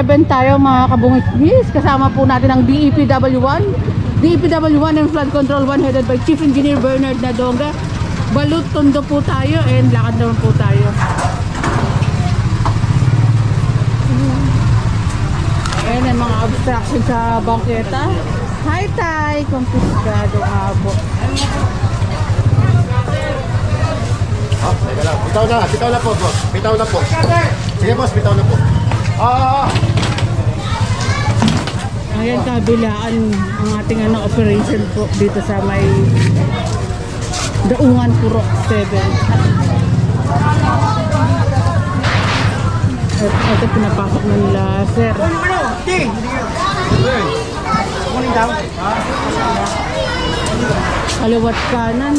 7 tayo mga kabungis. Kasama po natin ang DEPW1. DEPW1 and Flood Control 1 headed by Chief Engineer Bernard Nadonga. Balut Tondo po tayo and lakad naman po tayo. Ayan ang mga obstruction sa bangketa. Hi Tay! Kumpiskado abo. Oh, teka lang. Bitaw na po, boss. Bitaw na po. Sige, boss, bitaw na po. Ayan, kabilaan ang ating operation po dito sa may Daungan Purok 7. Ito pinapasok na nila, sir. Kaliwat kanan.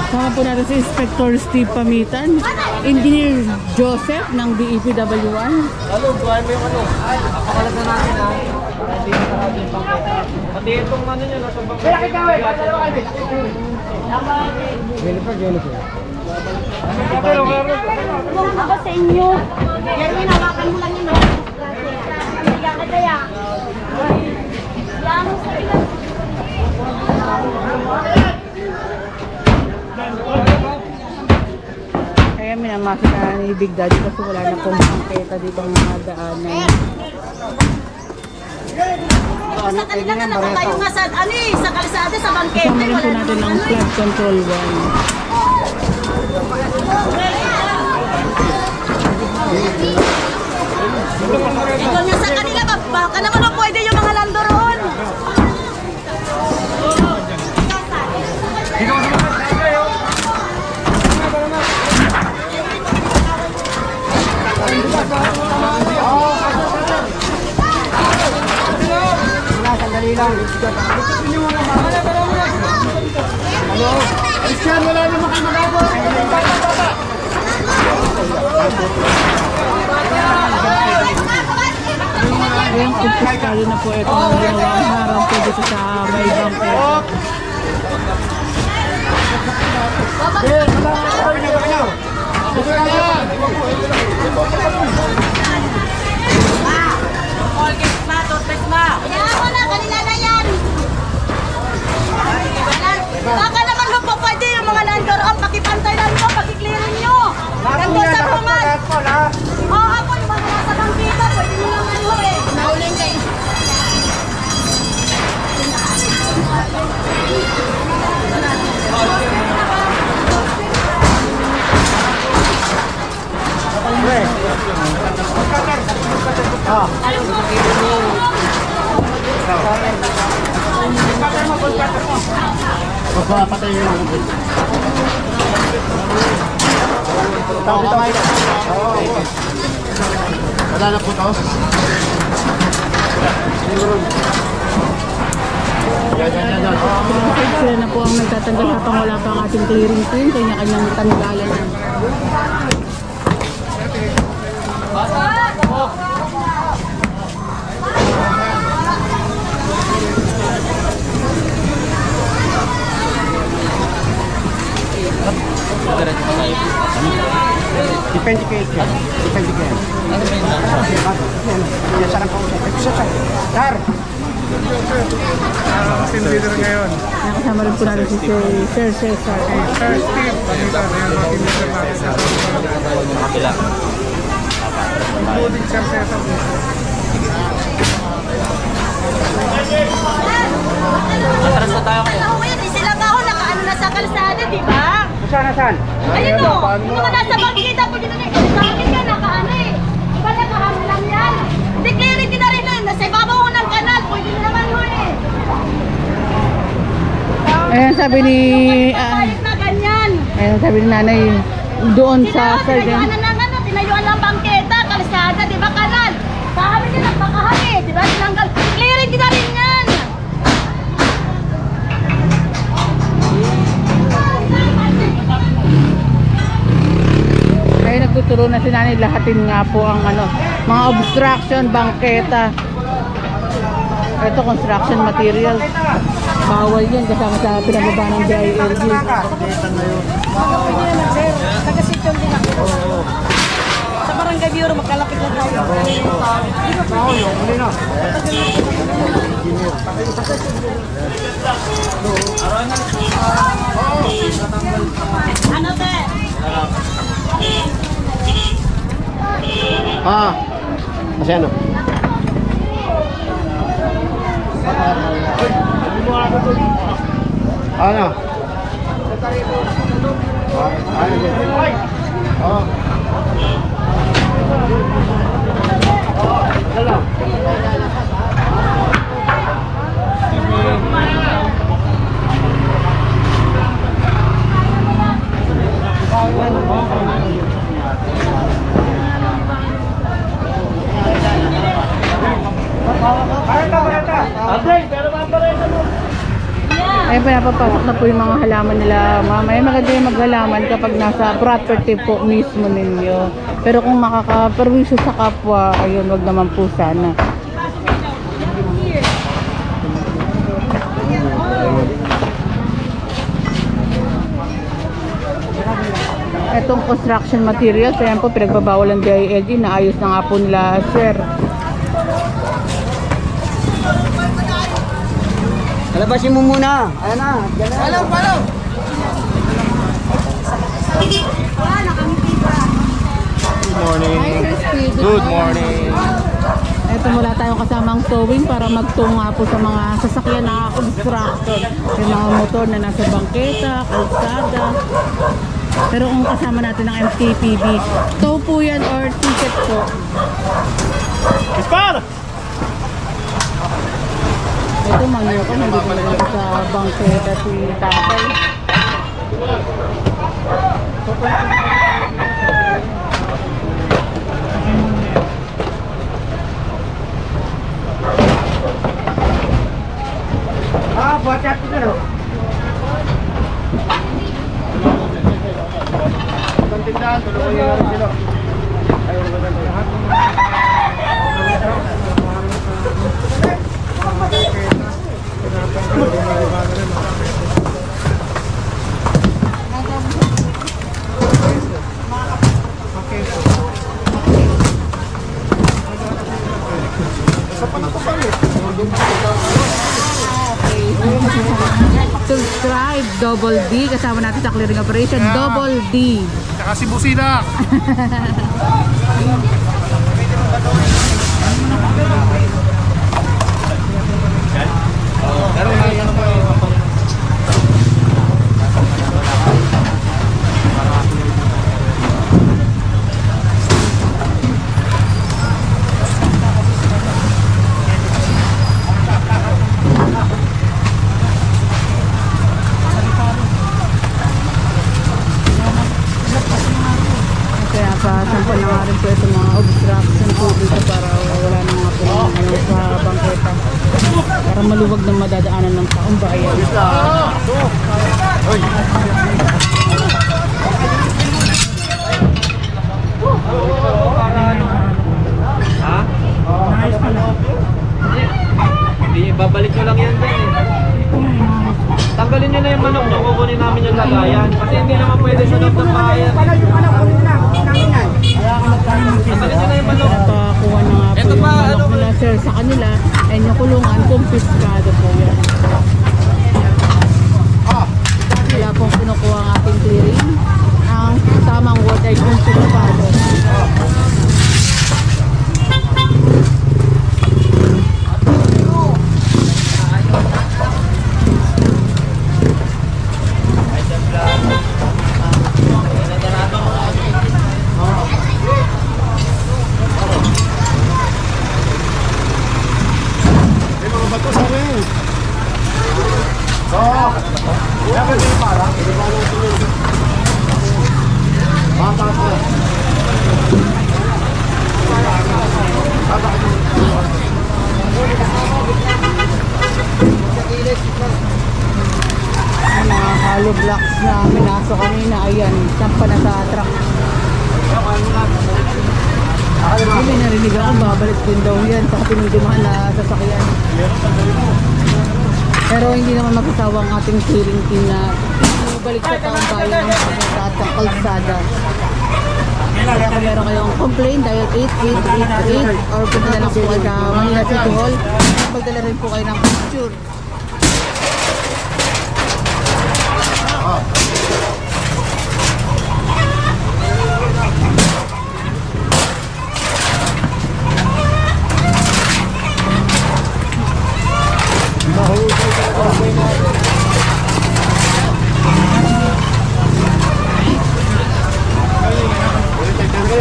Sama po natin si Inspector Steve Pamitan, Engineer Joseph ng DEPW1. Halo, buhay mo yung napakalat na natin ha. Pati itong nyo, nasa bangketa. Kaya kikaw eh, patalo kami. Jennifer. Ako sa inyo. Jerwin, hawakan mo lang yun. Kaya kaya. Yan mo sa ilan. Kaya minamasa na ni Big Daddy kasi wala na pong bangketa dito ang mga daanan. Sa kanila na nakatayo nga sa, sa kalsada, sa bangkete. Kasama rin po natin ang Flood Control 1. Ikaw nga sa kanila, baka naman ang pwede yung mga landoron. Sandali lang. Halo? Christian, wala naman kayo magagawa. Ayan, kumpiskado na po ito ang ginawang harang po dito sa may bangketa. Kaya ako na, kanila na yan. Baka naman po pwede yung mga landoron, pakipantay lang po, pakiklearin nyo. Ganto sa mga. Oo, ako yung mga nasa bangkita, pwede nyo naman ho eh. Nauling kayo. Patay yun. Wala na po to. Yan. Sila na po ang nagtatanggal habang wala pa ang ating clearing team. Kanya-kanyang tanggalan na. Depende kayo. Yan, sarang po. Dar! Team leader ngayon. Nakasama rin po natin si Sir Cesar. Sir Steve, Pamitan. Ayan mga team leader natin. Including Sir Cesar. Atras na tayo kayo. Ano yan, sila ba ho, nakaano na sa kalsada, di ba? Saan? Ayun o, yung mga nasa bangkita po dito na sa akin ka, nakaano eh. Iba nakaano lang yan. Declaring ka na rin nun, nasa ibabaw ho ng kanal, pwede na naman ho eh. Ayan sabi ni Kahit na ganyan. ayan sabi ni nanay doon sa side. Tinayuan na lang tinayuan lang bangketa, kalsada, di ba kanal? Sabi nila, bakahan eh, di ba? Tinanggal, declaring ka na rin yan. Ay nagtuturo na si nanay lahatin nga po ang mga obstruction, bangketa. Ito construction materials. Bawal yan kasama sa pinababa ng DILG. Taga-sityon din ako. Sa barangay Barangay Bureau, magkalapit na tayo. Ako yung huli na. Ano te? Kasi ano? Ano? Ay, pinapapasok na po yung mga halaman nila, ma'am. Ay, maganda yung maghalaman kapag nasa property po mismo ninyo. Pero kung makakaperwisyo sa kapwa, ayun, wag naman po sana. Itong construction materials, ayan po, pinagbabawal ng DILG, naayos na nga po nila, sir. Alabasin mo muna. Ayan na. Palaw. Good morning. Good morning. Ito mula tayong kasamang towing para magtunga po sa mga sasakyan na construction. Yung mga motor na nasa bangketa, kalsada. Pero kung kasama natin ng MTPB, tow po yan or ticket po. Ito mga ko, nandito na dito sa bangketa si tatay. Buat hati dulu. Tindahan, tulungan nyo na rin sila. Ayaw na Subscribe, Double D. Kasama natin sa clearing operation, Double D. Tsaka si Busina. Kaya pasampan na nga rin po itong mga obstruction po dito para wala na nga po ngayon sa bangketa. Para maluwag na madadaanan ng taong bayan. Hindi, babalik nyo lang yan din eh. Tanggalin nyo na yung manok nyo, kukunin namin yung lagayan. Kasi hindi naman pwede sa loob ng bahayan. Tanggalin nyo na yung manok. Nakakuha na nga po Ito yung pa, manok ano, nila sir sa kanila. Ay yung kulungan, kumpiskado po yan. Wala pong kinukuha ang ating clearing. Ang tamang word ay kumpiskado. Ang mga hollow blocks na minaso kanina, ayan, sampa na sa truck. Hindi, may narinig ako, babalik din daw yan sa pinundimahan na sasakyan. Pero hindi naman magsasawa ang ating clearing team na balik sa taong bayan ng pagkakata at sa kalsada. Kung meron kayong complaint, dial 8888 or punta na lang po kayo sa Manila City Hall. Magdala rin po kayo ng picture.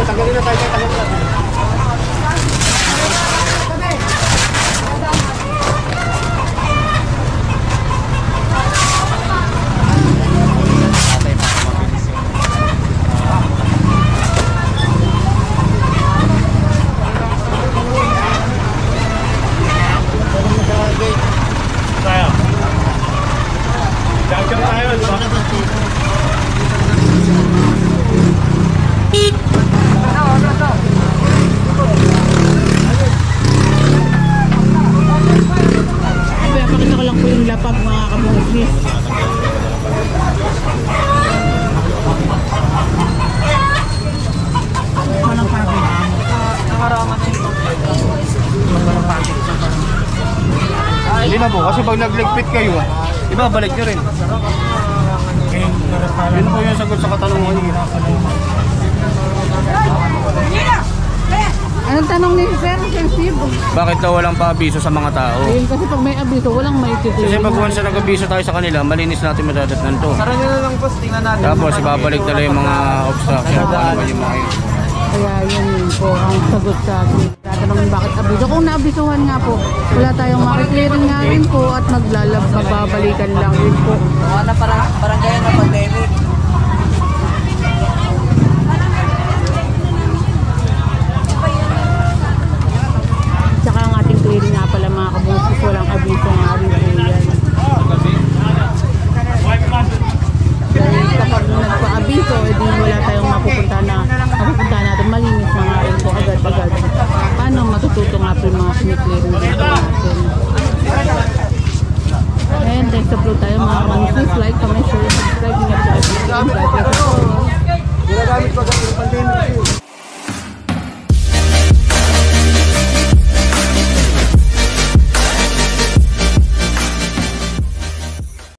Tanggalin na tayo, tanggalin na. Kaya pakita ko lang po yung lapag mga kabungis. Walang pagod. Nakaraman na yung Hindi na po, kasi pag nagligpit kayo, ibabalik nyo rin. Yun po yung sagot sa katanungan niyo. Anong tanong ni Sir? Sir Steve? Bakit daw walang paabiso sa mga tao? Ayun, kasi pag may abiso, walang may tituloy. Kasi pag once na nag-abiso tayo sa kanila, malinis natin madadatnan to. Sara nyo na lang boss, tingnan natin. Tapos ibabalik nila yung mga obstruction kung ano ba yung mga yun. Kaya yun po ang sagot sa akin. Tatanungin bakit abiso. Kung naabisuhan nga po, wala tayong makiklearing nga rin po at magbabalikan lang din po. Mga na parang gaya na pandemic. Tsaka ang ating clearing nga pala mga kabungsis, walang abiso nga rin po yan. Dahil kapag nagpa-abiso, edi wala tayong mapupunta natin, malinis na nga rin po agad-agad. Paano matututo nga po yung mga siniklearing dito natin? And next upload tayo mga kabungsis, like, comment, share, subscribe, ingat po. Ginagamit pa ng pandemic.